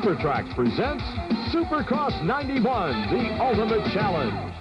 SuperTrax presents Supercross 91, the Ultimate Challenge.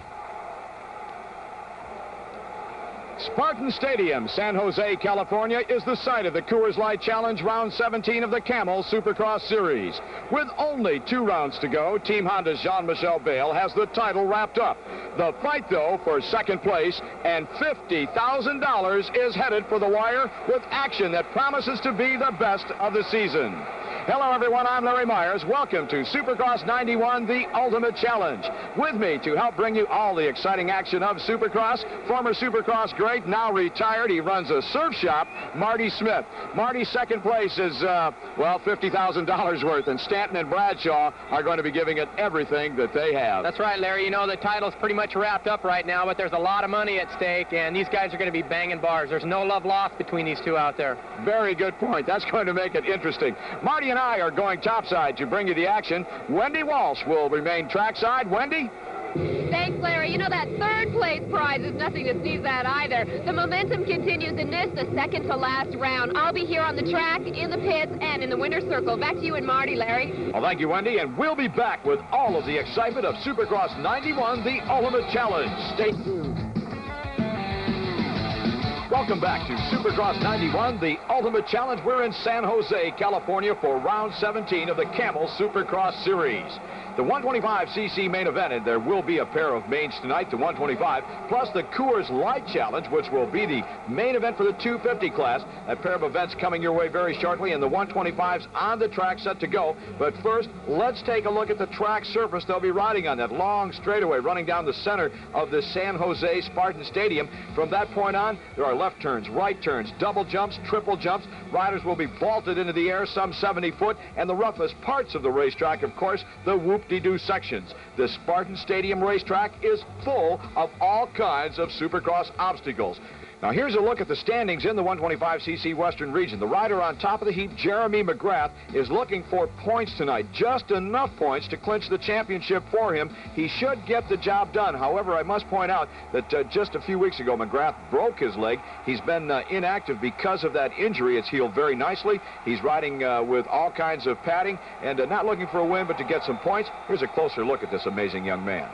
Spartan Stadium, San Jose, California, is the site of the Coors Light Challenge Round 17 of the Camel Supercross Series. With only 2 rounds to go, Team Honda's Jean-Michel Bayle has the title wrapped up. The fight, though, for second place and $50,000 is headed for the wire with action that promises to be the best of the season. Hello, everyone. I'm Larry Myers. Welcome to Supercross 91, the Ultimate Challenge. With me to help bring you all the exciting action of Supercross, former Supercross great, now retired. He runs a surf shop, Marty Smith. Marty's second place is, well, $50,000 worth, and Stanton and Bradshaw are going to be giving it everything that they have. That's right, Larry. You know, the title's pretty much wrapped up right now, but there's a lot of money at stake, and these guys are going to be banging bars. There's no love lost between these two out there. Very good point. That's going to make it interesting. Marty and I are going topside to bring you the action. Wendy Walsh will remain trackside. Wendy? Thanks, Larry. You know, that third place prize is nothing to sneeze at either. The momentum continues in this, the second to last round. I'll be here on the track, in the pits, and in the winner's circle. Back to you and Marty, Larry. Well, thank you, Wendy, and we'll be back with all of the excitement of Supercross 91, the Ultimate Challenge. Stay tuned. Welcome back to Supercross 91, the Ultimate Challenge. We're in San Jose, California for round 17 of the Camel Supercross Series. The 125cc main event, and there will be a pair of mains tonight, the 125, plus the Coors Light Challenge, which will be the main event for the 250 class. A pair of events coming your way very shortly, and the 125's on the track set to go. But first, let's take a look at the track surface they'll be riding on, that long straightaway running down the center of the San Jose Spartan Stadium. From that point on, there are left turns, right turns, double jumps, triple jumps. Riders will be vaulted into the air some 70 foot, and the roughest parts of the racetrack, of course, the whoop-de-doo sections. The Spartan Stadium racetrack is full of all kinds of Supercross obstacles. Now, here's a look at the standings in the 125cc Western region. The rider on top of the heap, Jeremy McGrath, is looking for points tonight. Just enough points to clinch the championship for him. He should get the job done. However, I must point out that just a few weeks ago, McGrath broke his leg. He's been inactive because of that injury. It's healed very nicely. He's riding with all kinds of padding and not looking for a win, but to get some points. Here's a closer look at this amazing young man.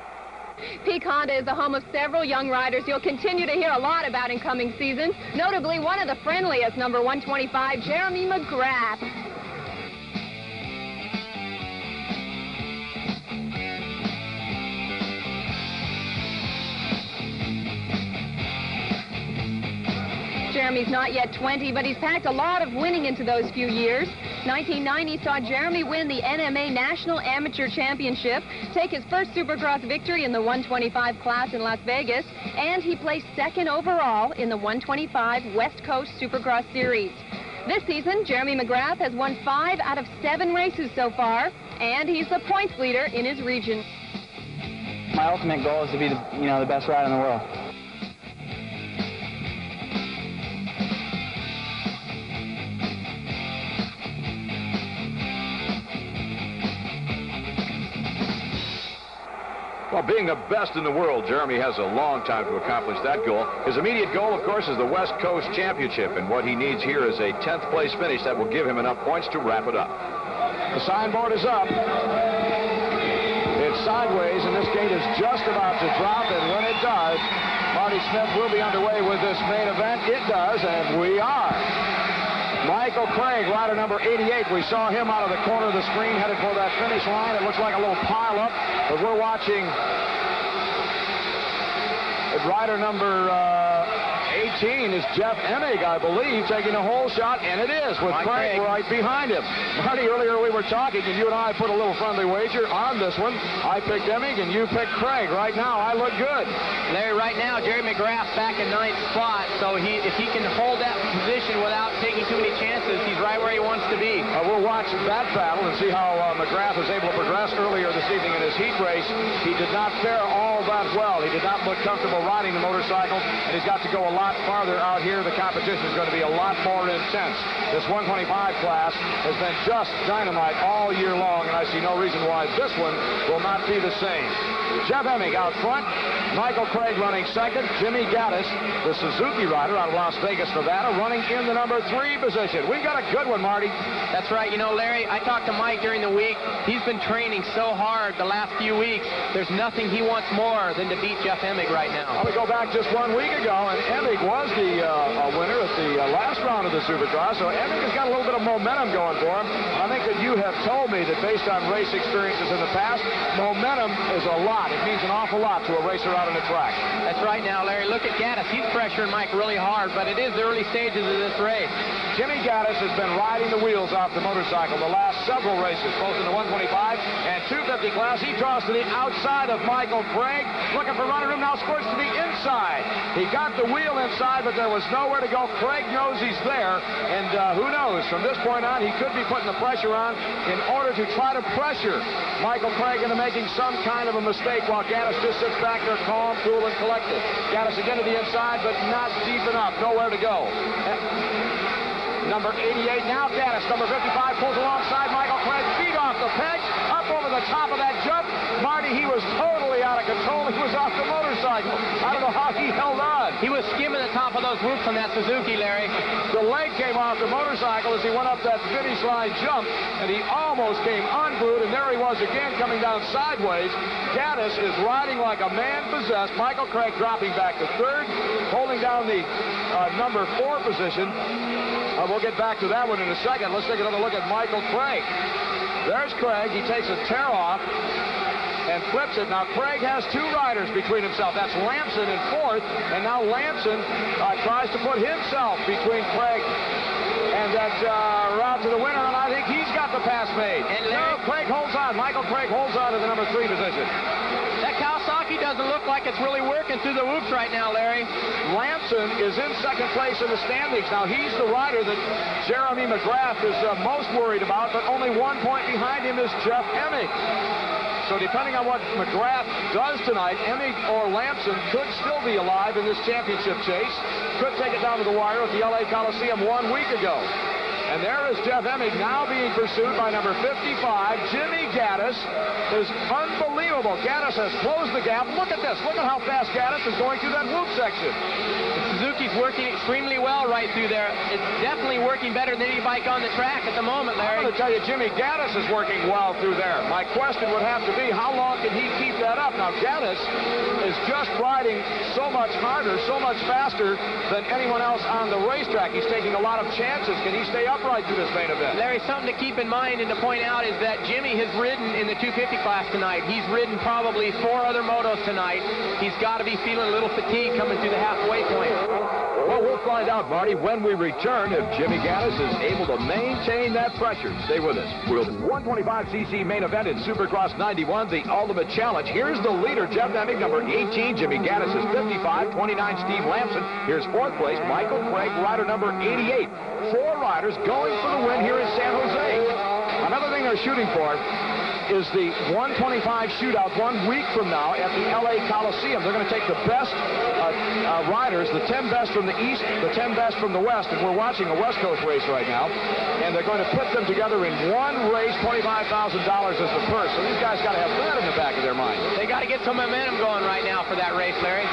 Peak Honda is the home of several young riders you'll continue to hear a lot about in coming seasons, notably one of the friendliest, number 125, Jeremy McGrath. Jeremy's not yet 20, but he's packed a lot of winning into those few years. 1990 saw Jeremy win the NMA National Amateur Championship, take his first Supercross victory in the 125 class in Las Vegas, and he placed second overall in the 125 West Coast Supercross Series. This season, Jeremy McGrath has won 5 out of 7 races so far, and he's the points leader in his region. My ultimate goal is to be the best rider in the world. Well, being the best in the world, Jeremy has a long time to accomplish that goal. His immediate goal, of course, is the West Coast Championship, and what he needs here is a 10th place finish that will give him enough points to wrap it up. The signboard is up. It's sideways, and this gate is just about to drop, and when it does, Marty Smith will be underway with this main event. It does, and we are. Michael Craig, rider number 88. We saw him out of the corner of the screen headed for that finish line. It looks like a little pile-up, but we're watching rider number 18 is Jeff Emig, I believe, taking a hole shot, and it is, with Craig right behind him. Marty, earlier we were talking, and you and I put a little friendly wager on this one. I picked Emig, and you picked Craig. Right now, I look good. Larry, right now, Jeremy McGrath's back in 9th spot, so if he can hold that position without taking too many chances, he's right where he wants to be. We'll watch that battle and see how McGrath was able to progress earlier this evening in his heat race. He did not fare all that well. He did not look comfortable riding the motorcycle, and he's got to go a lot farther out here. The competition is going to be a lot more intense. This 125 class has been just dynamite all year long, and I see no reason why this one will not be the same. Jeff Emig out front. Michael Craig running second. Jimmy Gaddis, the Suzuki rider out of Las Vegas, Nevada, running in the number 3 position. We've got a good one, Marty. That's right. You know, Larry, I talked to Mike during the week. He's been training so hard the last few weeks. There's nothing he wants more than to beat Jeff Emig right now. Well, we go back just 1 week ago, and Emig was the winner at the last round of the Supercross. So Emig has got a little bit of momentum going for him. I think that you have told me that based on race experiences in the past, momentum is a lot. It means an awful lot to a racer out on the track. That's right now, Larry. Look at Gaddis. He's pressuring Mike really hard, but it is the early stages of this race. Jimmy Gaddis has been riding the wheels off the motorcycle the last several races, both in the 125 and 250 class. He draws to the outside of Michael Craig, looking for running room, now squirts to the inside. He got the wheel inside, but there was nowhere to go. Craig knows he's there, and who knows, from this point on, he could be putting the pressure on in order to try to pressure Michael Craig into making some kind of a mistake while Gaddis just sits back there calm, cool, and collected. Gaddis again to the inside, but not deep enough, nowhere to go. Number 88, now Gaddis, number 55, pulls alongside Michael Craig, feet off the pegs, up over the top of that jump. Marty, he was totally out of control. He was off the motorcycle. I don't know how he held on. He was skimming the top of those roofs on that Suzuki, Larry. The leg came off the motorcycle as he went up that finish line jump, and he almost came unglued, and there he was again coming down sideways. Gaddis is riding like a man possessed. Michael Craig dropping back to third, holding down the number 4 position. We'll get back to that one in a second. Let's take another look at Michael Craig. There's Craig. He takes a tear off and flips it. Now, Craig has 2 riders between himself. That's Lamson in 4th, and now Lamson tries to put himself between Craig and that route to the winner, and I think he's got the pass made. And no, Craig holds on. Michael Craig holds on to the number 3 position. That Kawasaki doesn't look like it's really working through the whoops right now, Larry. Lamson is in 2nd place in the standings. Now, he's the rider that Jeremy McGrath is most worried about, but only 1 point behind him is Jeff Emig. So depending on what McGrath does tonight, Emig or Lamson could still be alive in this championship chase. Could take it down to the wire at the LA Coliseum 1 week ago. And there is Jeff Emig now being pursued by number 55. Jimmy Gaddis is unbelievable. Gaddis has closed the gap. Look at this. Look at how fast Gaddis is going through that whoop section. Suzuki's working extremely well right through there. It's definitely working better than any bike on the track at the moment, Larry. I'm going to tell you, Jimmy Gaddis is working well through there. My question would have to be, how long can he keep that up? Now, Gaddis is just riding so much harder, so much faster than anyone else on the racetrack. He's taking a lot of chances. Can he stay upright through this main event? Larry, something to keep in mind and to point out is that Jimmy has ridden in the 250 class tonight. He's ridden probably 4 other motos tonight. He's got to be feeling a little fatigue coming through the halfway point. Well, we'll find out, Marty, when we return if Jimmy Gaddis is able to maintain that pressure. Stay with us. We'll 125cc main event in Supercross 91, the Ultimate Challenge. Here's the leader, Jeff Emig, number 18. Jimmy Gaddis is 55, 29, Steve Lamson. Here's 4th place, Michael Craig, rider number 88. 4 riders going for the win here in San Jose. Another thing they're shooting for is the 125 shootout 1 week from now at the LA Coliseum. They're going to take the best riders, the 10 best from the East, the 10 best from the West, and we're watching a West Coast race right now, and they're going to put them together in one race, $25,000 as the purse. So these guys got to have that in the back of their mind. They got to get some momentum going right now for that race, Larry.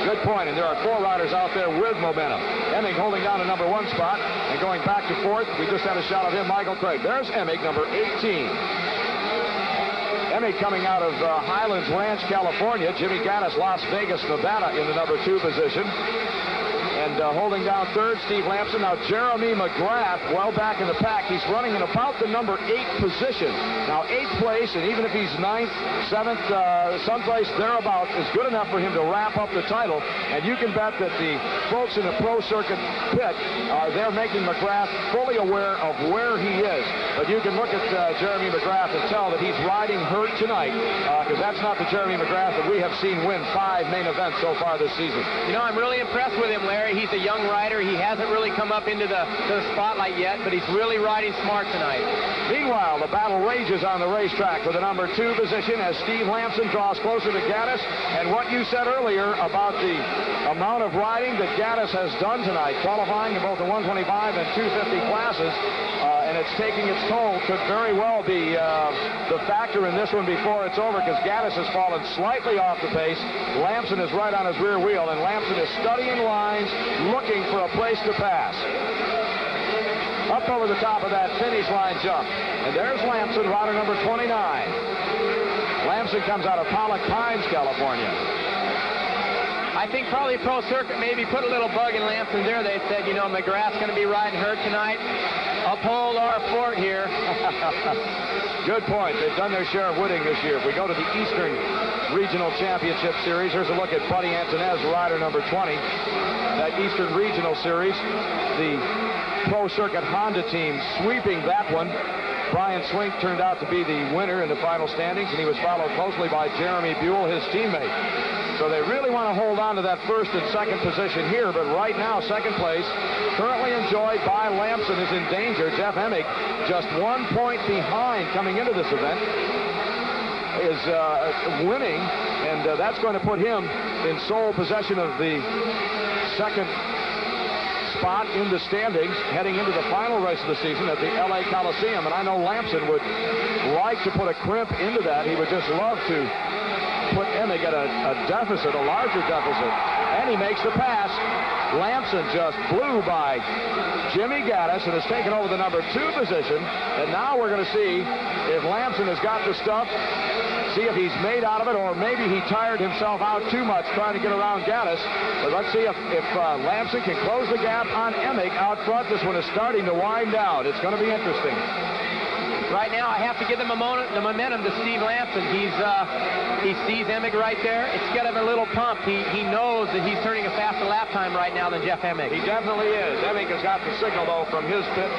Good point, and there are 4 riders out there with momentum. Emig holding down a number 1 spot and going back to 4th. We just had a shot of him, Michael Craig. There's Emig, number 18. Emig coming out of Highlands Ranch, California. Jimmy Gaddis, Las Vegas, Nevada in the number 2 position. And holding down 3rd, Steve Lamson. Now, Jeremy McGrath, well back in the pack. He's running in about the number 8 position. Now, 8th place, and even if he's 9th, 7th, someplace thereabout is good enough for him to wrap up the title. And you can bet that the folks in the pro circuit pit, they're making McGrath fully aware of where he is. But you can look at Jeremy McGrath and tell that he's riding hurt tonight, because that's not the Jeremy McGrath that we have seen win 5 main events so far this season. You know, I'm really impressed with him, Larry. He's a young rider. He hasn't really come up into the spotlight yet, but he's really riding smart tonight. Meanwhile, the battle rages on the racetrack for the number 2 position as Steve Lamson draws closer to Gaddis. And what you said earlier about the amount of riding that Gaddis has done tonight, qualifying in both the 125 and 250 classes, and it's taking its toll, could very well be the factor in this one before it's over, because Gaddis has fallen slightly off the pace. Lamson is right on his rear wheel, and Lamson is studying lines, looking for a place to pass. up over the top of that finish line jump. And there's Lamson, rider number 29. Lamson comes out of Pollock Pines, California. I think probably Pro Circuit maybe put a little bug in Lamson there. They said, you know, McGrath's going to be riding hurt tonight. Uphold our fort here. Good point. They've done their share of winning this year. If we go to the Eastern Regional Championship Series, here's a look at Buddy Antonez, rider number 20. That Eastern Regional Series, the Pro Circuit Honda team sweeping that one. Brian Swink turned out to be the winner in the final standings, and he was followed closely by Jeremy Buell, his teammate. So they really want to hold on to that first and second position here, but right now, second place, currently enjoyed by Lamson, is in danger. Jeff Emig, just 1 point behind coming into this event, is winning, and that's going to put him in sole possession of the second spot in the standings heading into the final race of the season at the LA Coliseum. And I know Lamson would like to put a crimp into that. He would just love to put Emig at a deficit, a larger deficit. And he makes the pass. Lamson just blew by Jimmy Gaddis and has taken over the number 2 position. And now we're going to see if Lamson has got the stuff, see if he's made out of it, or maybe he tired himself out too much trying to get around Gaddis. But let's see if Lamson can close the gap on Emig out front. This one is starting to wind down. It's going to be interesting. Right now, I have to give the momentum to Steve Lamson. He sees Emig right there. It's got him a little pumped. He knows that he's turning a faster lap time right now than Jeff Emig. He definitely is. Emig has got the signal, though, from his pits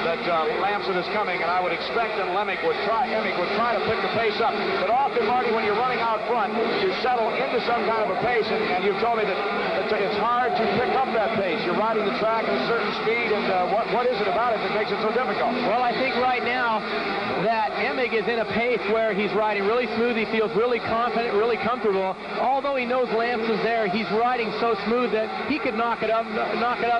that Lamson is coming, and I would expect that Emig would try to pick the pace up. But often, Marty, when you're running out front, you settle into some kind of a pace, and you've told me that it's hard to pick up that pace. You're riding the track at a certain speed, and what is it about it that makes it so difficult? Well, I think right now that Emig is in a pace where he's riding really smooth. He feels really confident, really comfortable. Although he knows Lamson's there, he's riding so smooth that he could knock it up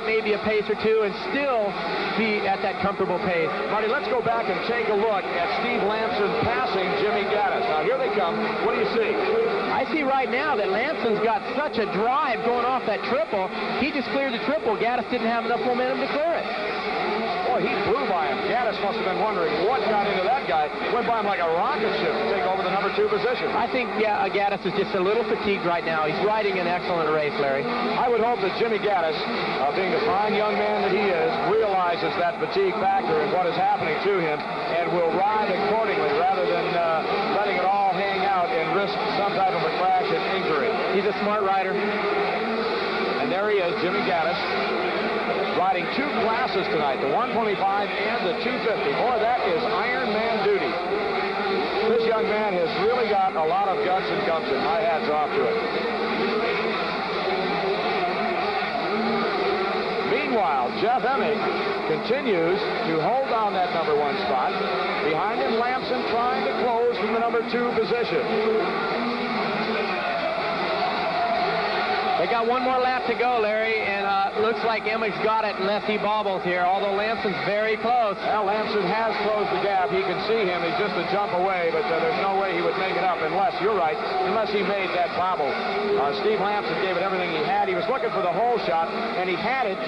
maybe a pace or two and still be at that comfortable pace. Marty, let's go back and take a look at Steve Lamson passing Jimmy Gaddis. Now, here they come. What do you see? I see right now that Lamson's got such a drive going off that triple. He just cleared the triple. Gaddis didn't have enough momentum to clear it. Boy, he flew by him. Gaddis must have been wondering what got into that guy. Went by him like a rocket ship to take over the number 2 position. I think, yeah, Gaddis is just a little fatigued right now. He's riding an excellent race, Larry. I would hope that Jimmy Gaddis, being the fine young man that he is, realizes that fatigue factor and what is happening to him and will ride accordingly rather than letting it all hang out and risk some type of a crash and injury. He's a smart rider. And there he is, Jimmy Gaddis, riding 2 classes tonight, the 125 and the 250. Boy, that is Iron Man duty. This young man has really got a lot of guts and gumption. My hat's off to it. Meanwhile, Jeff Emig continues to hold down that number 1 spot. Behind him, Lamson trying to close from the number 2 position. They got one more lap to go, Larry, and looks like Emig's got it unless he bobbles here, although Lamson's very close. Well, Lamson has closed the gap. He can see him. He's just a jump away, but there's no way he would make it up unless, you're right, unless he made that bobble. Steve Lamson gave it everything he had. He was looking for the hole shot, and he had it.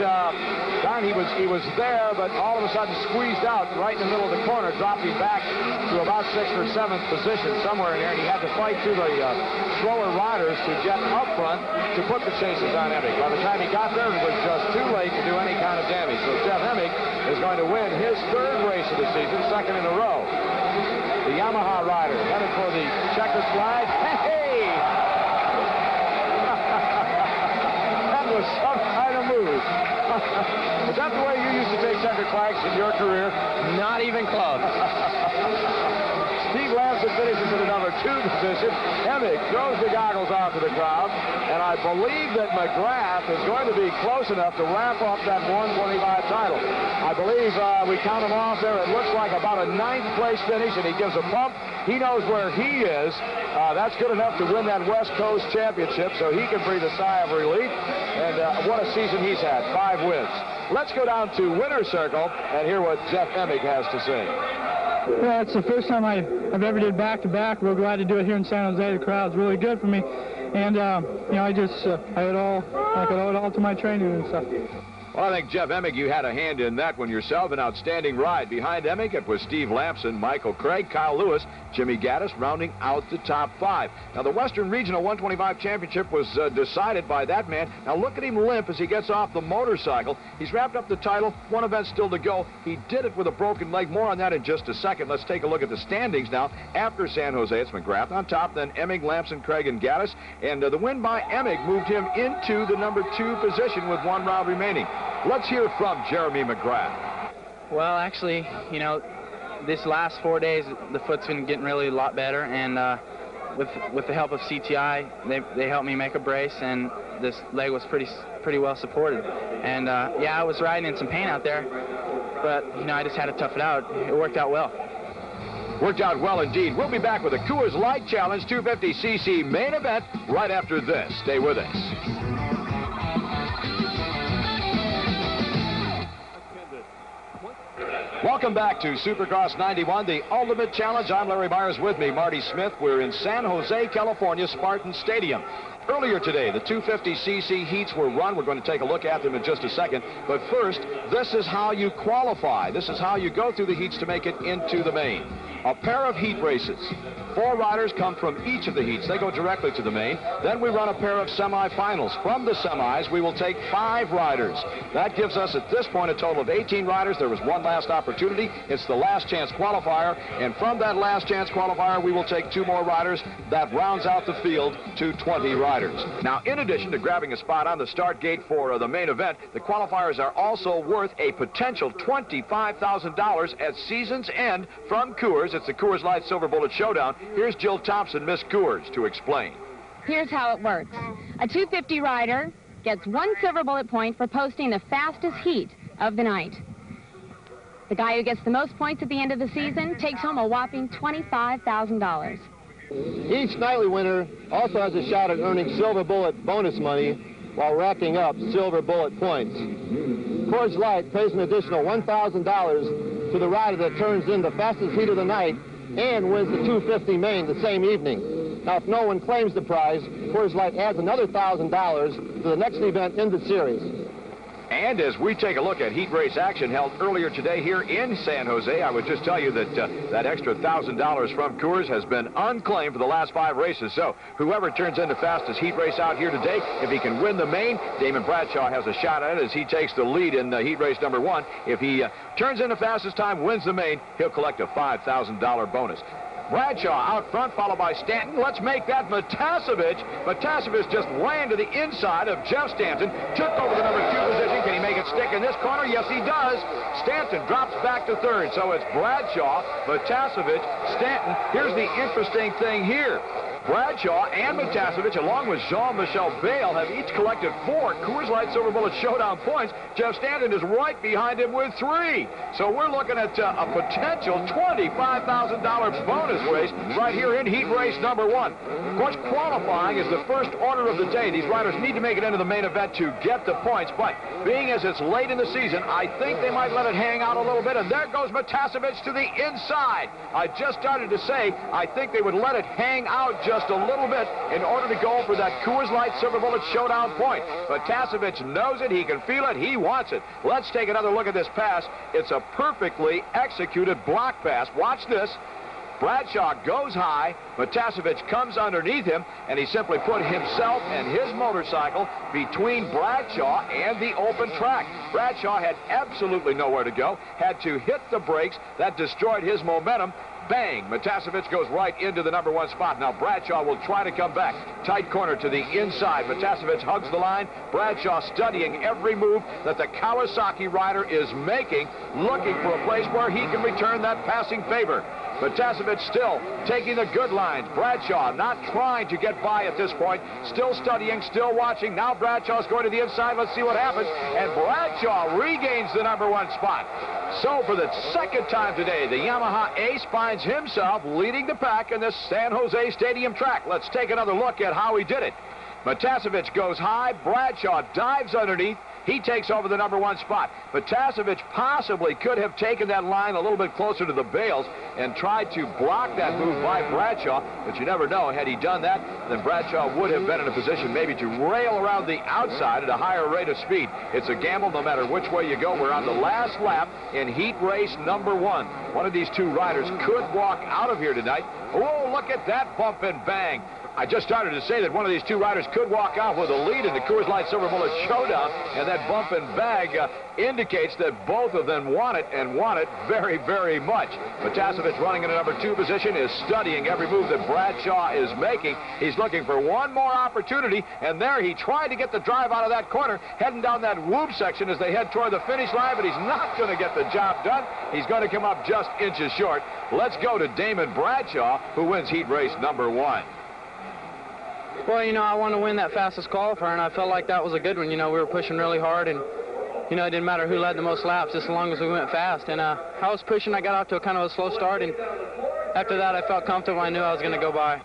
He was there, but all of a sudden squeezed out right in the middle of the corner, dropped him back to about 6th or 7th position, somewhere in there, and he had to fight through the slower riders to get up front to put the chases on Emig. By the time he got there, it was just too late to do any kind of damage. So Jeff Emig is going to win his 3rd race of the season, 2nd in a row. The Yamaha rider headed for the checkered flag. Hey! That was some kind of move. Is that the way you used to take checkered flags in your career? Not even close. Steve Lamson finishes in the number 2 position. Emig throws the goggles out to the crowd, and I believe that McGrath is going to be close enough to wrap up that 125 title. I believe we count him off there. It looks like about a 9th place finish, and he gives a bump. He knows where he is. That's good enough to win that West Coast Championship, so he can breathe a sigh of relief. And what a season he's had, 5 wins. Let's go down to winner's circle and hear what Jeff Emig has to say. Yeah, it's the first time I've ever did back-to-back. Real glad to do it here in San Jose. The crowd's really good for me, and I owe it all to my training and stuff. Well, I think, Jeff Emig, you had a hand in that one yourself. An outstanding ride. Behind Emig, it was Steve Lamson, Michael Craig, Kyle Lewis, Jimmy Gaddis, rounding out the top 5. Now, the Western Regional 125 Championship was decided by that man. Now, look at him limp as he gets off the motorcycle. He's wrapped up the title. One event still to go. He did it with a broken leg. More on that in just a second. Let's take a look at the standings now. After San Jose, it's McGrath on top, then Emig, Lamson, Craig, and Gaddis. And the win by Emig moved him into the number 2 position with 1 round remaining. Let's hear from Jeremy McGrath. Well, actually, you know, this last 4 days, the foot's been getting really a lot better, and with the help of CTI, they helped me make a brace, and this leg was pretty well supported. And yeah, I was riding in some pain out there, but you know, I just had to tough it out. It worked out well. Worked out well indeed. We'll be back with the Coors Light Challenge 250cc main event right after this. Stay with us. Welcome back to Supercross 91, the Ultimate Challenge. I'm Larry Myers. With me, Marty Smith. We're in San Jose, California, Spartan Stadium. Earlier today, the 250cc heats were run. We're going to take a look at them in just a second. But first, this is how you qualify. This is how you go through the heats to make it into the main. A pair of heat races. 4 riders come from each of the heats. They go directly to the main. Then we run a pair of semifinals. From the semis, we will take 5 riders. That gives us, at this point, a total of 18 riders. There was one last opportunity. It's the last chance qualifier. And from that last chance qualifier, we will take 2 more riders. That rounds out the field to 20 riders. Now, in addition to grabbing a spot on the start gate for the main event, the qualifiers are also worth a potential $25,000 at season's end from Coors. It's the Coors Light Silver Bullet Showdown. Here's Jill Thompson, Miss Coors, to explain. Here's how it works. A 250 rider gets 1 silver bullet point for posting the fastest heat of the night. The guy who gets the most points at the end of the season takes home a whopping $25,000. Each nightly winner also has a shot at earning silver bullet bonus money while racking up silver bullet points. Coors Light pays an additional $1,000 to the rider that turns in the fastest heat of the night and wins the 250 main the same evening. Now, if no one claims the prize, Coors Light adds another $1,000 to the next event in the series. And as we take a look at heat race action held earlier today here in San Jose, I would just tell you that that extra $1,000 from Coors has been unclaimed for the last 5 races. So whoever turns in the fastest heat race out here today, if he can win the main, Damon Bradshaw has a shot at it as he takes the lead in heat race number 1. If he turns in the fastest time, wins the main, he'll collect a $5,000 bonus. Bradshaw out front, followed by Stanton. Let's make that Matasevich. Matasevich just ran to the inside of Jeff Stanton, took over the number 2 position. Can he make it stick in this corner? Yes, he does. Stanton drops back to 3rd. So it's Bradshaw, Matasevich, Stanton. Here's the interesting thing here. Bradshaw and Matasevich, along with Jean-Michel Bale, have each collected 4 Coors Light Silver Bullet Showdown points. Jeff Stanton is right behind him with 3. So we're looking at a potential $25,000 bonus race right here in heat race number 1. Of course, qualifying is the first order of the day. These riders need to make it into the main event to get the points. But being as it's late in the season, I think they might let it hang out a little bit. And there goes Matasevich to the inside. I just started to say I think they would let it hang out just a little bit in order to go for that Coors Light Silver Bullet Showdown point. But Matasevich knows it. He can feel it. He wants it. Let's take another look at this pass. It's a perfectly executed block pass. Watch this. Bradshaw goes high, Matasevich comes underneath him, and he simply put himself and his motorcycle between Bradshaw and the open track. Bradshaw had absolutely nowhere to go, had to hit the brakes. That destroyed his momentum. Bang! Matasevich goes right into the number 1 spot. Now Bradshaw will try to come back. Tight corner to the inside. Matasevich hugs the line. Bradshaw studying every move that the Kawasaki rider is making, looking for a place where he can return that passing favor. Matasevich still taking the good lines. Bradshaw not trying to get by at this point. Still studying, still watching. Now Bradshaw's going to the inside. Let's see what happens. And Bradshaw regains the number 1 spot. So for the second time today, the Yamaha ace finds himself leading the pack in this San Jose Stadium track. Let's take another look at how he did it. Matasevich goes high. Bradshaw dives underneath. He takes over the number 1 spot. Matasevich possibly could have taken that line a little bit closer to the bales and tried to block that move by Bradshaw, but you never know. Had he done that, then Bradshaw would have been in a position maybe to rail around the outside at a higher rate of speed. It's a gamble no matter which way you go. We're on the last lap in heat race number 1. One of these two riders could walk out of here tonight. Oh, look at that bump and bang. I just started to say that one of these two riders could walk out with a lead in the Coors Light Silver Bullet Showdown, and that bump and bag indicates that both of them want it, and want it very, very much. Matasevich, running in a number 2 position, is studying every move that Bradshaw is making. He's looking for one more opportunity, and there he tried to get the drive out of that corner, heading down that whoop section as they head toward the finish line, but he's not going to get the job done. He's going to come up just inches short. Let's go to Damon Bradshaw, who wins heat race number 1. Well, you know, I want to win that fastest qualifier, and I felt like that was a good one. You know, we were pushing really hard, and, you know, it didn't matter who led the most laps, just as long as we went fast. And I was pushing. I got off to a kind of a slow start, and after that, I felt comfortable. I knew I was going to go by.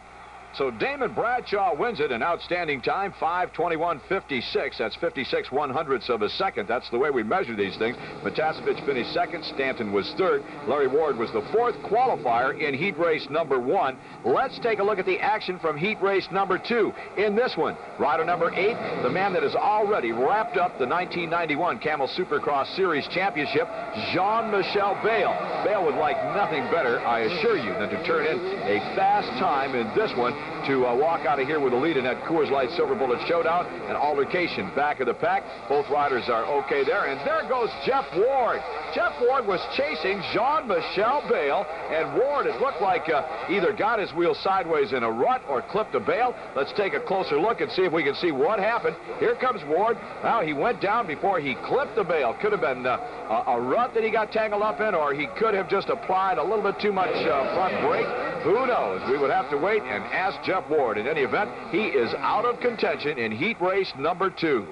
So Damon Bradshaw wins it, an outstanding time, 5:21.56. That's 56 100ths of a second. That's the way we measure these things. Matasevich finished second. Stanton was third. Larry Ward was the 4th qualifier in heat race number 1. Let's take a look at the action from heat race number 2. In this one, rider number 8, the man that has already wrapped up the 1991 Camel Supercross Series Championship, Jean-Michel Bayle. Bayle would like nothing better, I assure you, than to turn in a fast time in this one, to walk out of here with a lead in that Coors Light Silver Bullet Showdown. An altercation back of the pack. Both riders are okay there. And there goes Jeff Ward. Jeff Ward was chasing Jean-Michel Bayle, and Ward, it looked like either got his wheel sideways in a rut or clipped a bale. Let's take a closer look and see if we can see what happened. Here comes Ward. Now, he went down before he clipped the bale. Could have been a rut that he got tangled up in, or he could have just applied a little bit too much front brake. Who knows? We would have to wait and ask Jeff Ward. In any event, he is out of contention in heat race number 2.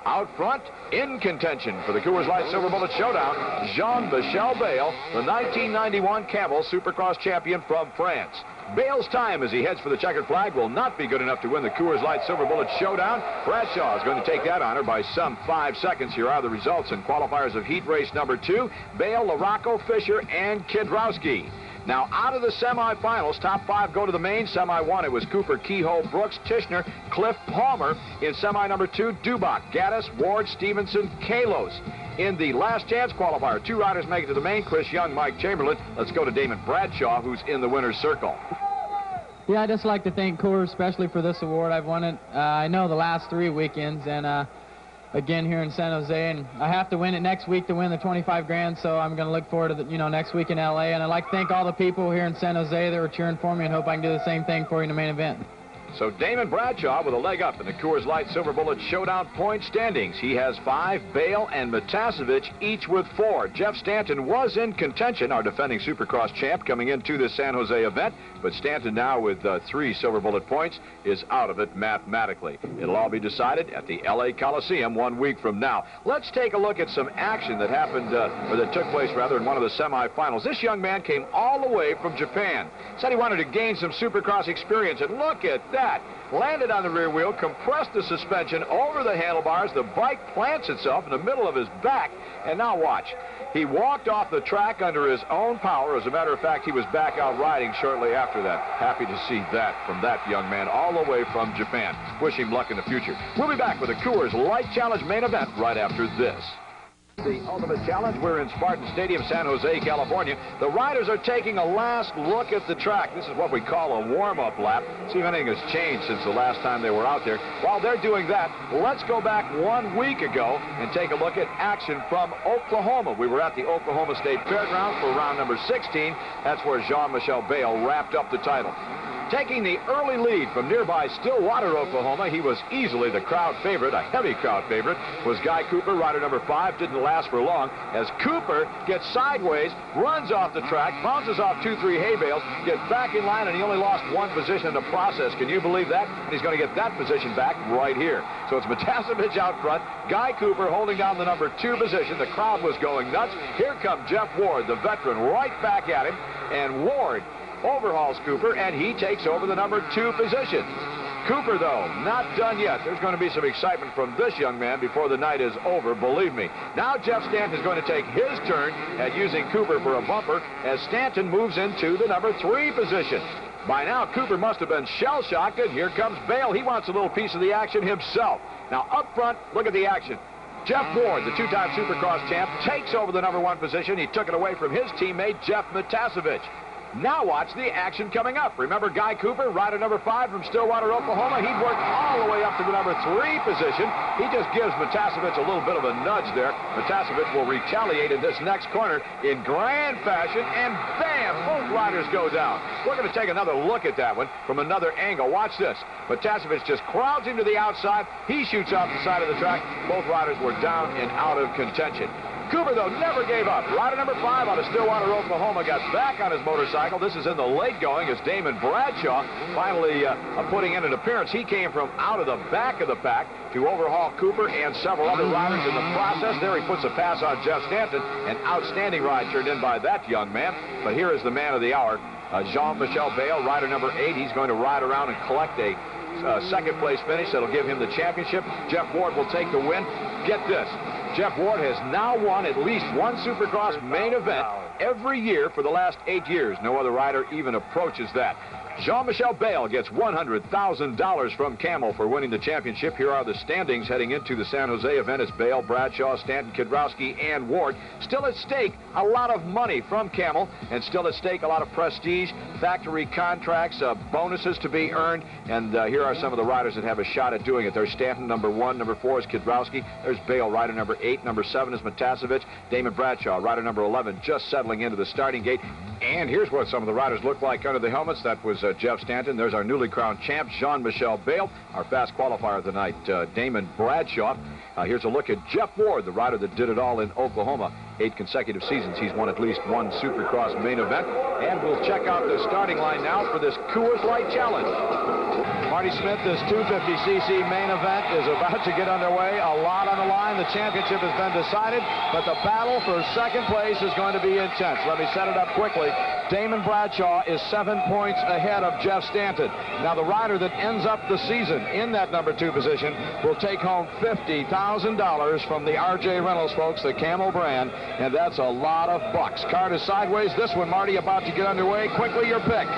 Out front, in contention for the Coors Light Silver Bullet Showdown, Jean-Michel Bayle, the 1991 Camel Supercross champion from France. Bayle's time as he heads for the checkered flag will not be good enough to win the Coors Light Silver Bullet Showdown. Bradshaw is going to take that honor by some 5 seconds. Here are the results in qualifiers of heat race number 2. Bayle, LaRocco, Fisher, and Kidrowski. Now, out of the semifinals, top 5 go to the main. Semi 1, it was Cooper, Kehoe, Brooks, Tishner, Cliff, Palmer. In semi number 2, Dubach, Gaddis, Ward, Stevenson, Kalos. In the last chance qualifier, 2 riders make it to the main, Chris Young, Mike Chamberlain. Let's go to Damon Bradshaw, who's in the winner's circle. Yeah, I'd just like to thank Coors, especially for this award. I've won it, I know, the last 3 weekends, and again here in San Jose, and I have to win it next week to win the 25 grand, so I'm going to look forward to the, next week in LA. And I'd like to thank all the people here in San Jose that were cheering for me, and hope I can do the same thing for you in the main event. So Damon Bradshaw with a leg up in the Coors Light Silver Bullet Showdown point standings. He has 5, Bayle and Matasevich each with 4. Jeff Stanton was in contention, our defending Supercross champ, coming into this San Jose event, but Stanton now with 3 Silver Bullet points is out of it mathematically. It'll all be decided at the LA Coliseum 1 week from now. Let's take a look at some action that happened, or that took place rather, in one of the semifinals. This young man came all the way from Japan. Said he wanted to gain some Supercross experience, and look at that. Landed on the rear wheel, compressed the suspension over the handlebars. The bike plants itself in the middle of his back. And now watch. He walked off the track under his own power. As a matter of fact, he was back out riding shortly after that. Happy to see that from that young man all the way from Japan. Wish him luck in the future. We'll be back with the Coors Light Challenge main event right after this. The Ultimate Challenge. We're in Spartan Stadium, San Jose, California. The riders are taking a last look at the track. This is what we call a warm-up lap. See if anything has changed since the last time they were out there. While they're doing that, let's go back 1 week ago and take a look at action from Oklahoma. We were at the Oklahoma State Fairgrounds for round number 16. That's where Jean-Michel Bayle wrapped up the title. Taking the early lead from nearby Stillwater, Oklahoma, he was easily the crowd favorite, a heavy crowd favorite, was Guy Cooper, rider number 5. Didn't last for long as Cooper gets sideways, runs off the track, bounces off 2-3 hay bales, gets back in line, and he only lost 1 position in the process. Can you believe that? And he's going to get that position back right here. So it's Matasevich out front, Guy Cooper holding down the number 2 position. The crowd was going nuts. Here comes Jeff Ward, the veteran, right back at him, and Ward overhauls Cooper, and he takes over the number 2 position. Cooper, though, not done yet. There's going to be some excitement from this young man before the night is over, believe me. Now Jeff Stanton is going to take his turn at using Cooper for a bumper as Stanton moves into the number 3 position. By now, Cooper must have been shell-shocked, and here comes Bale. He wants a little piece of the action himself. Now, up front, look at the action. Jeff Ward, the 2-time Supercross champ, takes over the number 1 position. He took it away from his teammate, Jeff Matasevich. Now watch the action coming up. Remember Guy Cooper, rider number 5 from Stillwater, Oklahoma? He'd worked all the way up to the number 3 position. He just gives Matasevich a little bit of a nudge there. Matasevich will retaliate in this next corner in grand fashion, and bam, both riders go down. We're going to take another look at that one from another angle. Watch this. Matasevich just crowds him to the outside. He shoots off the side of the track. Both riders were down and out of contention. Cooper, though, never gave up. Rider number 5 out of Stillwater, Oklahoma, got back on his motorcycle. This is in the late going as Damon Bradshaw finally putting in an appearance. He came from out of the back of the pack to overhaul Cooper and several other riders in the process. There he puts a pass on Jeff Stanton. An outstanding ride turned in by that young man. But here is the man of the hour, Jean-Michel Bale, rider number 8. He's going to ride around and collect a second-place finish that'll give him the championship. Jeff Ward will take the win. Get this. Jeff Ward has now won at least one Supercross main event every year for the last 8 years. No other rider even approaches that. Jean-Michel Bale gets $100,000 from Camel for winning the championship. Here are the standings heading into the San Jose event. It's Bale, Bradshaw, Stanton, Kidrowski, and Ward. Still at stake, a lot of money from Camel, and still at stake, a lot of prestige, factory contracts, bonuses to be earned. And here are some of the riders that have a shot at doing it. There's Stanton, number 1. Number 4 is Kidrowski. There's Bale, rider number 8. Number 7 is Matasevich. Damon Bradshaw, rider number 11, just settling into the starting gate. And here's what some of the riders look like under the helmets. That was Jeff Stanton. There's our newly crowned champ, Jean-Michel Bale. Our fast qualifier of the night, Damon Bradshaw. Here's a look at Jeff Ward, the rider that did it all in Oklahoma. 8 consecutive seasons. He's won at least one Supercross main event. And we'll check out the starting line now for this Coors Light Challenge. Marty Smith, this 250cc main event is about to get underway. A lot on the line. The championship has been decided, but the battle for second place is going to be intense. Let me set it up quickly. Damon Bradshaw is 7 points ahead of Jeff Stanton. Now, the rider that ends up the season in that number 2 position will take home $50,000 from the RJ Reynolds folks, the Camel brand, and that's a lot of bucks. Card is sideways. This one, Marty, about to get underway. Quickly, your pick.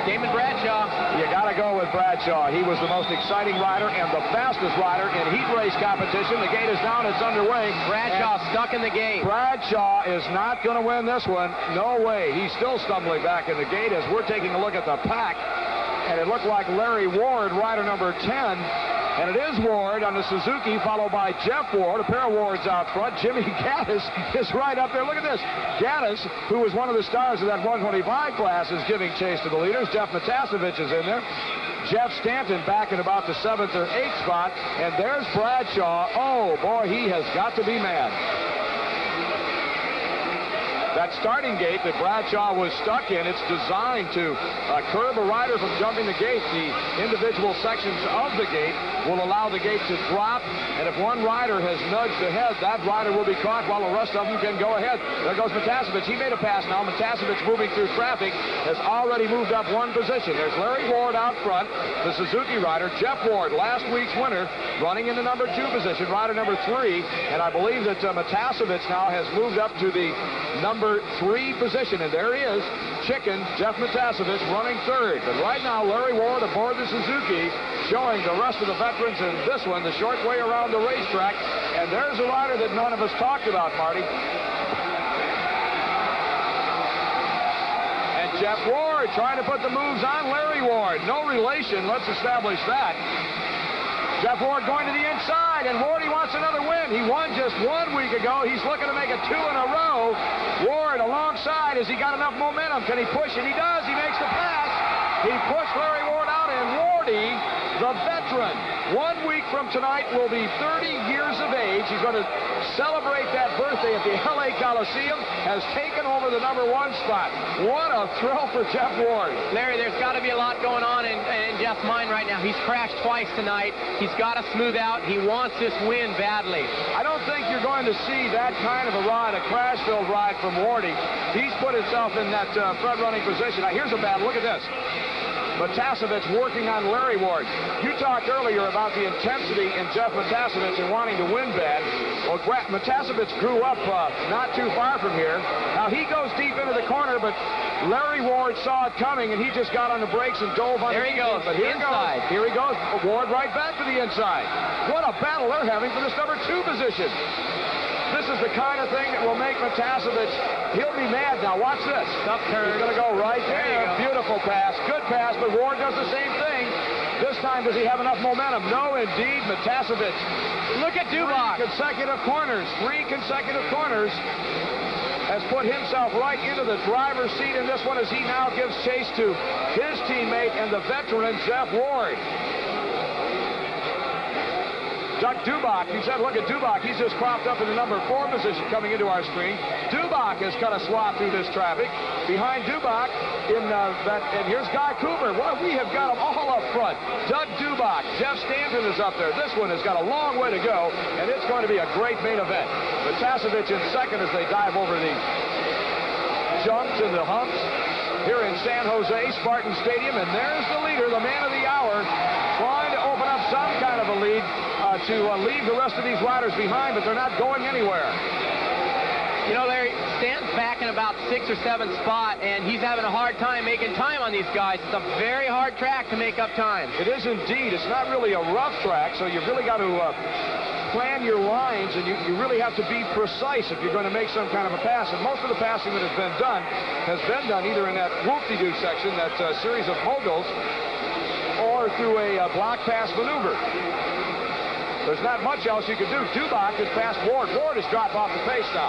Damon Bradshaw. You got to go with Bradshaw. He was the most exciting rider and the fastest rider in heat race competition. The gate is down. It's underway. Bradshaw stuck in the gate. Bradshaw is not going to win this one. No way. He's still stumbling back in the gate as we're taking a look at the pack. And it looked like Larry Ward, rider number 10. And it is Ward on the Suzuki, followed by Jeff Ward. A pair of Wards out front. Jimmy Gaddis is right up there. Look at this. Gaddis, who was one of the stars of that 125 class, is giving chase to the leaders. Jeff Matasevich is in there. Jeff Stanton back in about the 7th or 8th spot. And there's Bradshaw. Oh, boy, he has got to be mad. That starting gate that Bradshaw was stuck in, it's designed to curb a rider from jumping the gate. The individual sections of the gate will allow the gate to drop, and if one rider has nudged ahead, that rider will be caught while the rest of them can go ahead. There goes Matasevich. He made a pass now. Matasevich, moving through traffic, has already moved up one position. There's Larry Ward out front, the Suzuki rider. Jeff Ward, last week's winner, running in the number 2 position, rider number 3, and I believe that Matasevich now has moved up to the number 3 position, and there he is, Chicken, Jeff Matasevich, running 3rd. But right now, Larry Ward aboard the Suzuki, showing the rest of the veterans in this one the short way around the racetrack. And there's a rider that none of us talked about, Marty. And Jeff Ward trying to put the moves on Larry Ward. No relation, let's establish that. Jeff Ward going to the inside, and Ward, he wants another win. He won just 1 week ago. He's looking to make it 2 in a row. Ward alongside. Has he got enough momentum? Can he push? And he does. He makes the pass. He pushed Larry Ward out, and Wardy, the veteran, 1 week from tonight will be 30 years of age. He's going to celebrate that birthday at the LA Coliseum, has taken over the number 1 spot. What a thrill for Jeff Ward. Larry, there's got to be a lot going on in Jeff's mind right now. He's crashed twice tonight. He's got to smooth out. He wants this win badly. I don't think you're going to see that kind of a ride, a crash-filled ride from Wardy. He's put himself in that front-running position. Now, here's a battle. Look at this. Matasevich working on Larry Ward. You talked earlier about the intensity in Jeff Matasevich and wanting to win bad. Well, Matasevich grew up not too far from here. Now, he goes deep into the corner, but Larry Ward saw it coming, and he just got on the brakes and dove on. There he goes. But here inside. Here he goes. Ward right back to the inside. What a battle they're having for this number 2 position. This is the kind of thing that will make Matasevich, he'll be mad now. Watch this. Tough turn. He's going to go right there. There you go. Beautiful pass. Good pass, but Ward does the same thing. This time, does he have enough momentum? No, indeed. Matasevich. Look at Dubach. 3 consecutive corners. 3 consecutive corners. Has put himself right into the driver's seat in this one as he now gives chase to his teammate and the veteran, Jeff Ward. Doug Dubach, you said, look at Dubach. He's just cropped up in the number 4 position coming into our screen. Dubach has cut a swath through this traffic. Behind Dubach, and here's Guy Cooper. Well, we have got them all up front. Doug Dubach, Jeff Stanton is up there. This one has got a long way to go, and it's going to be a great main event. Matasevich in second as they dive over the jumps and the humps here in San Jose Spartan Stadium, and there's the leader, the man of the hour, trying to open up some kind of a lead to leave the rest of these riders behind, but they're not going anywhere. You know, Larry, Stanton's back in about 6th or 7th spot, and he's having a hard time making time on these guys. It's a very hard track to make up time. It is indeed. It's not really a rough track, so you've really got to plan your lines, and you really have to be precise if you're going to make some kind of a pass. And most of the passing that has been done either in that whoop-de-doo section, that series of moguls, or through a block pass maneuver. There's not much else you can do. Dubach has passed Ward. Ward has dropped off the pace now.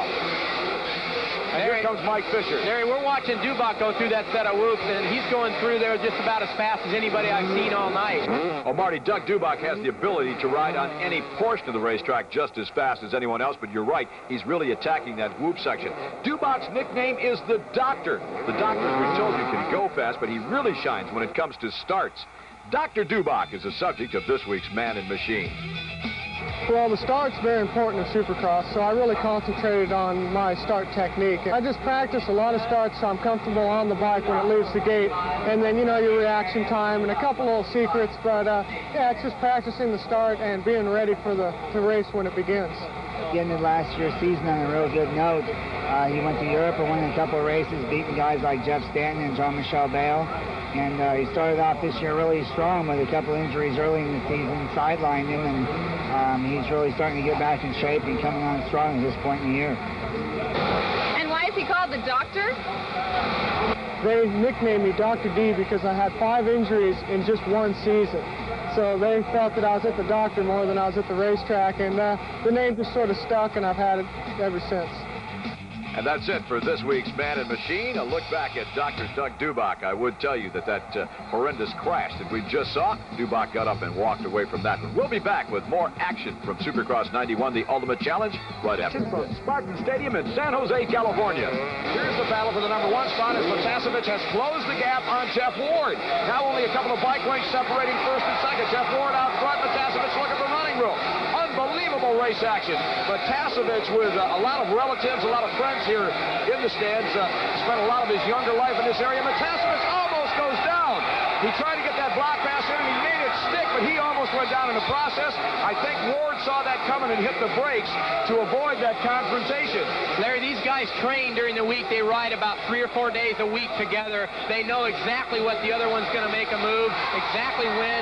And here comes Mike Fisher. Larry, we're watching Dubach go through that set of whoops, and he's going through there just about as fast as anybody I've seen all night. Oh, Marty, Doug Dubach has the ability to ride on any portion of the racetrack just as fast as anyone else, but you're right, he's really attacking that whoop section. Dubach's nickname is the Doctor. The Doctor, as we told you, can go fast, but he really shines when it comes to starts. Dr. Dubach is the subject of this week's Man and Machine. Well, the start's very important in Supercross, so I really concentrated on my start technique. I just practice a lot of starts so I'm comfortable on the bike when it leaves the gate, and then, you know, your reaction time and a couple little secrets, but yeah, it's just practicing the start and being ready for the race when it begins. Getting last year's season on a real good note. He went to Europe and won a couple of races, beating guys like Jeff Stanton and Jean-Michel Bale. And he started off this year really strong with a couple injuries early in the season, sidelined him, and he's really starting to get back in shape and coming on strong at this point in the year. And why is he called the Doctor? They nicknamed me Dr. D because I had 5 injuries in just one season. So they felt that I was at the doctor more than I was at the racetrack, and the name just sort of stuck, and I've had it ever since. And that's it for this week's Man and Machine. A look back at Dr. Doug Dubach. I would tell you that horrendous crash that we just saw, Dubach got up and walked away from that one. We'll be back with more action from Supercross 91, the Ultimate Challenge, right after. From Spartan Stadium in San Jose, California. Here's the battle for the number 1 spot as Matasevich has closed the gap on Jeff Ward. Now only a couple of bike lengths separating first and second. Jeff Ward out front, Matasevich looking for running room. Unbelievable race action. Matasevich with a lot of relatives, a lot of friends here in the stands, spent a lot of his younger life in this area. Matasevich almost goes down. He tried to get that block pass in, and he made it stick, but he almost went down in the process. I think Ward saw that coming and hit the brakes to avoid that confrontation. Larry, these guys train during the week. They ride about 3 or 4 days a week together. They know exactly what the other one's going to make a move, exactly when.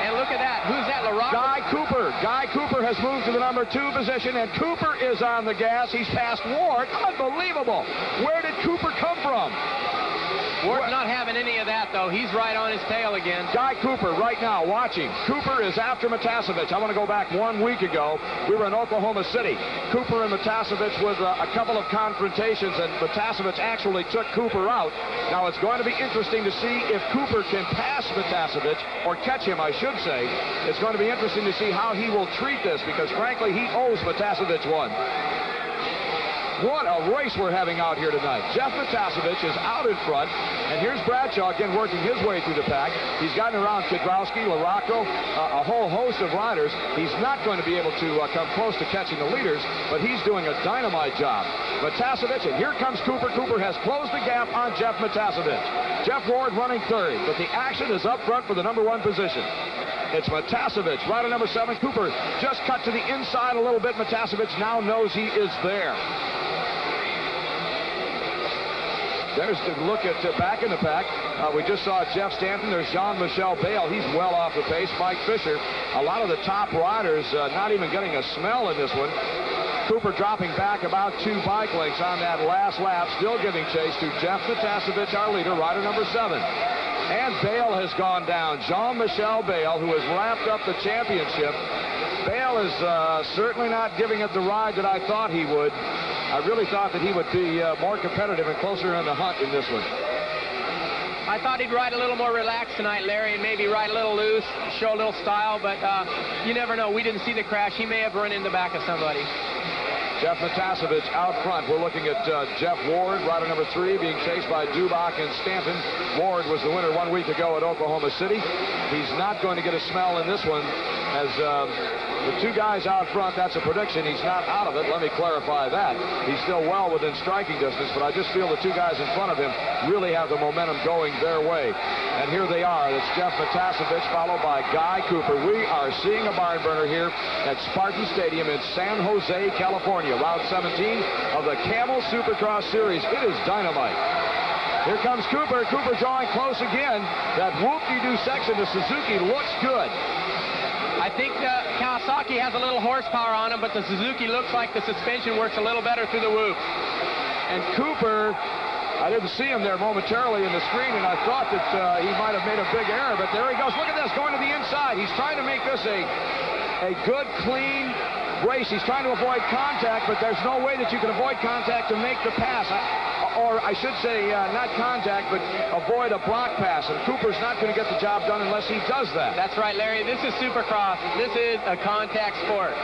And look at that. Who's that, LaRocque? Guy Cooper. Guy Cooper has moved to the number 2 position, and Cooper is on the gas. He's passed Ward. Unbelievable. Where did Cooper come from? Ward's not having any of that, though. He's right on his tail again. Guy Cooper right now watching. Cooper is after Matasevich. I want to go back 1 week ago. We were in Oklahoma City. Cooper and Matasevich with a couple of confrontations, and Matasevich actually took Cooper out. Now, it's going to be interesting to see if Cooper can pass Matasevich, or catch him, I should say. It's going to be interesting to see how he will treat this, because, frankly, he owes Matasevich one. What a race we're having out here tonight. Jeff Matasevich is out in front, and here's Bradshaw again working his way through the pack. He's gotten around Kedrowski, Larocco, a whole host of riders. He's not going to be able to come close to catching the leaders, but he's doing a dynamite job. Matasevich, and here comes Cooper. Cooper has closed the gap on Jeff Matasevich. Jeff Ward running third, but the action is up front for the number 1 position. It's Matasevich, rider number 7. Cooper just cut to the inside a little bit. Matasevich now knows he is there. There's the look at back in the pack. We just saw Jeff Stanton. There's Jean-Michel Bale. He's well off the pace. Mike Fisher. A lot of the top riders not even getting a smell in this one. Cooper dropping back about 2 bike lengths on that last lap. Still giving chase to Jeff Matasevich, our leader, rider number 7. And Bale has gone down. Jean-Michel Bale, who has wrapped up the championship. Bale is certainly not giving it the ride that I thought he would. I really thought that he would be more competitive and closer in the hunt in this one. I thought he'd ride a little more relaxed tonight, Larry, and maybe ride a little loose, show a little style, but you never know. We didn't see the crash. He may have run in the back of somebody. Jeff Matasevich out front. We're looking at Jeff Ward, rider number 3, being chased by Dubach and Stanton. Ward was the winner 1 week ago at Oklahoma City. He's not going to get a smell in this one, as the 2 guys out front, that's a prediction. He's not out of it. Let me clarify that. He's still well within striking distance, but I just feel the 2 guys in front of him really have the momentum going their way. And here they are. It's Jeff Matasevich followed by Guy Cooper. We are seeing a barn burner here at Spartan Stadium in San Jose, California. Round 17 of the Camel Supercross Series. It is dynamite. Here comes Cooper. Cooper drawing close again. That whoop-de-doo section to Suzuki looks good. I think Kawasaki has a little horsepower on him, but the Suzuki looks like the suspension works a little better through the whoop. And Cooper, I didn't see him there momentarily in the screen, and I thought that he might have made a big error, but there he goes. Look at this, going to the inside. He's trying to make this a good, clean race. He's trying to avoid contact, but there's no way that you can avoid contact to make the pass. Or I should say, not contact, but avoid a block pass. And Cooper's not going to get the job done unless he does that. That's right, Larry. This is Supercross. This is a contact sport.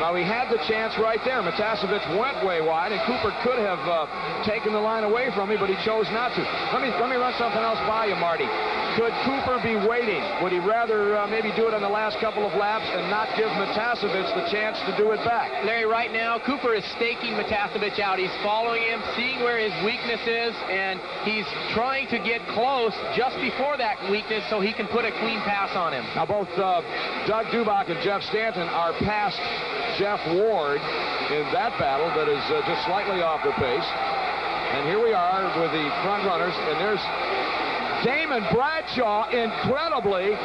Now, he had the chance right there. Matasevich went way wide, and Cooper could have taken the line away from me, but he chose not to. Let me run something else by you, Marty. Could Cooper be waiting? Would he rather maybe do it on the last couple of laps and not give Matasevich the chance to do it back? Larry, right now, Cooper is staking Matasevich out. He's following him, seeing where his weakness is, and he's trying to get close just before that weakness so he can put a clean pass on him. Now, both Doug Dubach and Jeff Stanton are past Jeff Ward in that battle that is just slightly off the pace. And here we are with the front runners, and there's Damon Bradshaw. Incredibly,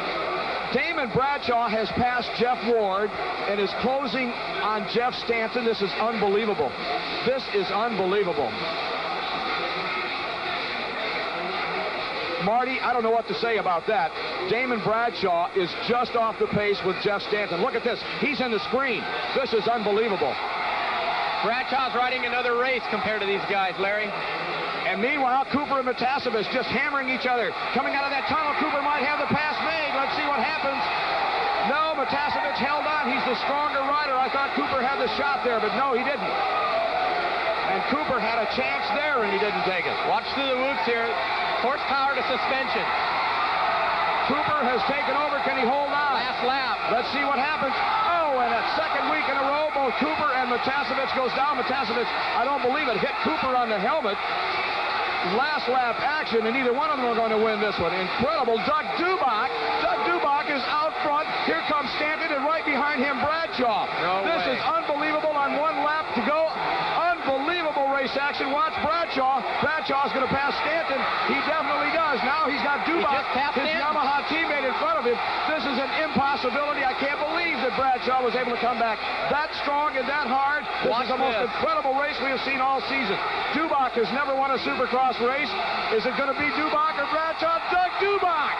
Damon Bradshaw has passed Jeff Ward and is closing on Jeff Stanton. This is unbelievable. This is unbelievable. Marty, I don't know what to say about that. Damon Bradshaw is just off the pace with Jeff Stanton. Look at this. He's in the screen. This is unbelievable. Bradshaw's riding another race compared to these guys, Larry. And meanwhile, Cooper and Matasevich just hammering each other. Coming out of that tunnel, Cooper might have the pass made. Let's see what happens. No, Matasevich held on. He's the stronger rider. I thought Cooper had the shot there, but no, he didn't. And Cooper had a chance there, and he didn't take it. Watch through the whoops here. Horsepower to suspension. Cooper has taken over. Can he hold on? Last lap. Let's see what happens. Oh, and a second week in a row, both Cooper and Matasevich goes down. Matasevich, I don't believe it, hit Cooper on the helmet. Last lap action, and neither one of them are going to win this one. Incredible. Doug Dubach is out front. Here comes Stanton, and right behind him, Bradshaw. This is unbelievable on 1 lap to go. Unbelievable race action. Watch Bradshaw. Bradshaw's going to pass Stanton. He definitely does. Now he's got Dubach, his Yamaha teammate, in front of him. This is an impossibility. I can't believe that Bradshaw was able to come back that strong and that hard. This is the most incredible race we have seen all season. Dubach has never won a Supercross race. Is it going to be Dubach or Bradshaw? Doug Dubach!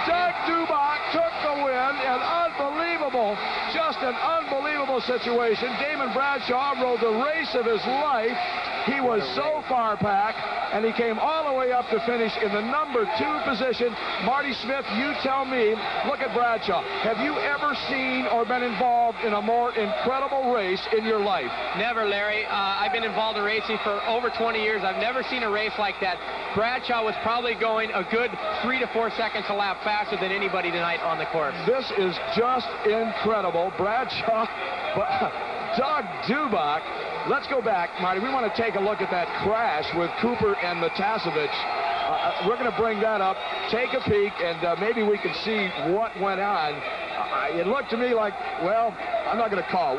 Doug Dubach took the win, and unbelievable, just an unbelievable situation. Damon Bradshaw rode the race of his life. He was so far back, and he came all the way up to finish in the number 2 position. Marty Smith, you tell me, look at Bradshaw. Have you ever seen or been involved in a more incredible race in your life? Never, Larry. I've been involved in racing for over 20 years. I've never seen a race like that. Bradshaw was probably going a good 3 to 4 seconds a lap faster than anybody tonight on the course. This is just incredible. Bradshaw, Doug Dubach. Let's go back, Marty. We want to take a look at that crash with Cooper and Matasevich. We're going to bring that up, take a peek, and maybe we can see what went on. It looked to me like, well, I'm not going to call.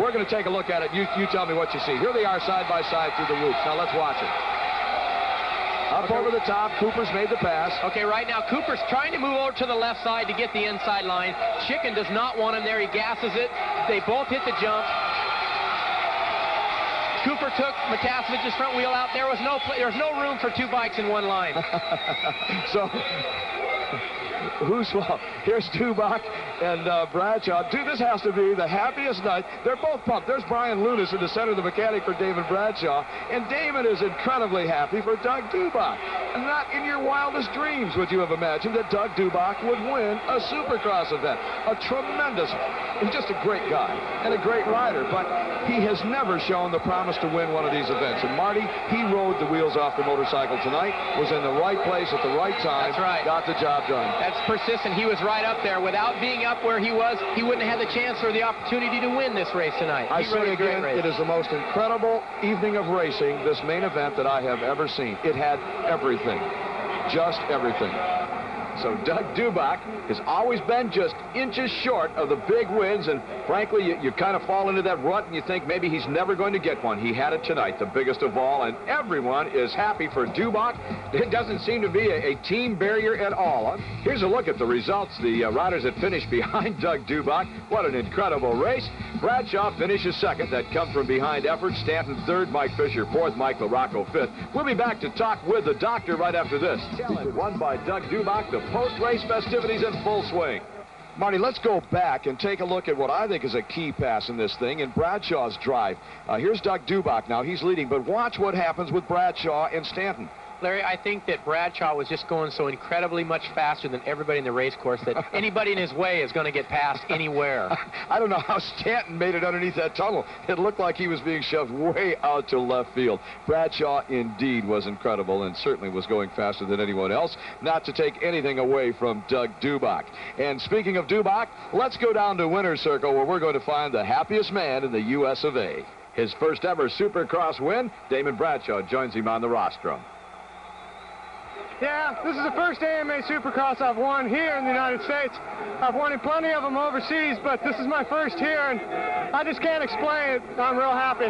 We're going to take a look at it. You tell me what you see. Here they are side by side through the whoops. Now let's watch it. Up over the top, Cooper's made the pass. Okay, right now Cooper's trying to move over to the left side to get the inside line. Chicken does not want him there. He gasses it. They both hit the jump. Cooper took Matasevich's front wheel out. There was no room for 2 bikes in one line. So, who's fault? Here's Dubach and Bradshaw. Dude, this has to be the happiest night. They're both pumped. There's Brian Lunas in the center of the mechanic for Damon Bradshaw. And Damon is incredibly happy for Doug Dubach. And not in your wildest dreams would you have imagined that Doug Dubach would win a Supercross event. A tremendous, he's just a great guy and a great rider, but he has never shown the promise to win one of these events. And Marty, he rode the wheels off the motorcycle tonight, was in the right place at the right time. That's right. Got the job done. That's persistent. He was right up there. Without being up where he was, he wouldn't have had the chance or the opportunity to win this race tonight. I say again, it is the most incredible evening of racing, this main event, that I have ever seen. It had everything. Just everything. So Doug Dubach has always been just inches short of the big wins, and frankly, you kind of fall into that rut and you think maybe he's never going to get one. He had it tonight, the biggest of all, and everyone is happy for Dubach. It doesn't seem to be a team barrier at all. Here's a look at the results. The riders that finished behind Doug Dubach. What an incredible race. Bradshaw finishes second. That comes from behind effort. Stanton third, Mike Fisher fourth, Mike LaRocco fifth. We'll be back to talk with the doctor right after this. Won by Doug Dubach. The post-race festivities in full swing. Marty, let's go back and take a look at what I think is a key pass in this thing in Bradshaw's drive. Here's Doug Dubach now. He's leading, but watch what happens with Bradshaw and Stanton. Larry, I think that Bradshaw was just going so incredibly much faster than everybody in the race course that anybody in his way is going to get past anywhere. I don't know how Stanton made it underneath that tunnel. It looked like he was being shoved way out to left field. Bradshaw indeed was incredible and certainly was going faster than anyone else, not to take anything away from Doug Dubach. And speaking of Dubach, let's go down to Winner's Circle where we're going to find the happiest man in the U.S. of A. His first ever Supercross win, Damon Bradshaw joins him on the rostrum. Yeah, this is the first AMA Supercross I've won here in the United States. I've won in plenty of them overseas, but this is my first here, and I just can't explain it. I'm real happy.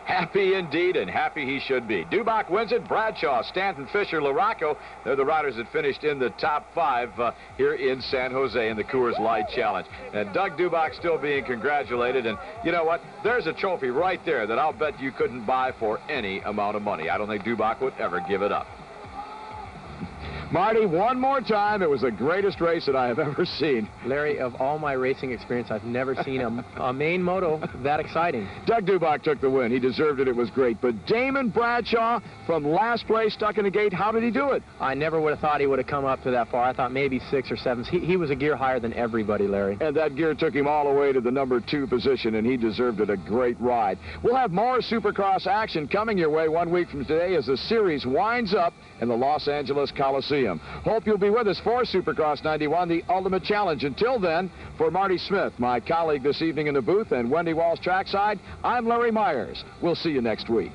Happy indeed, and happy he should be. Dubach wins it. Bradshaw, Stanton, Fisher, LaRocco, they're the riders that finished in the top 5 here in San Jose in the Coors Light Challenge. And Doug Dubach still being congratulated, and you know what? There's a trophy right there that I'll bet you couldn't buy for any amount of money. I don't think Dubach would ever give it up. Marty, one more time, it was the greatest race that I have ever seen. Larry, of all my racing experience, I've never seen a main moto that exciting. Doug Dubach took the win. He deserved it. It was great. But Damon Bradshaw from last place stuck in the gate. How did he do it? I never would have thought he would have come up to that far. I thought maybe 6 or 7. He was a gear higher than everybody, Larry. And that gear took him all the way to the number 2 position, and he deserved it. A great ride. We'll have more Supercross action coming your way 1 week from today as the series winds up in the Los Angeles Coliseum. Hope you'll be with us for Supercross 91, the ultimate challenge. Until then, for Marty Smith, my colleague this evening in the booth, and Wendy Walsh trackside, I'm Larry Myers. We'll see you next week.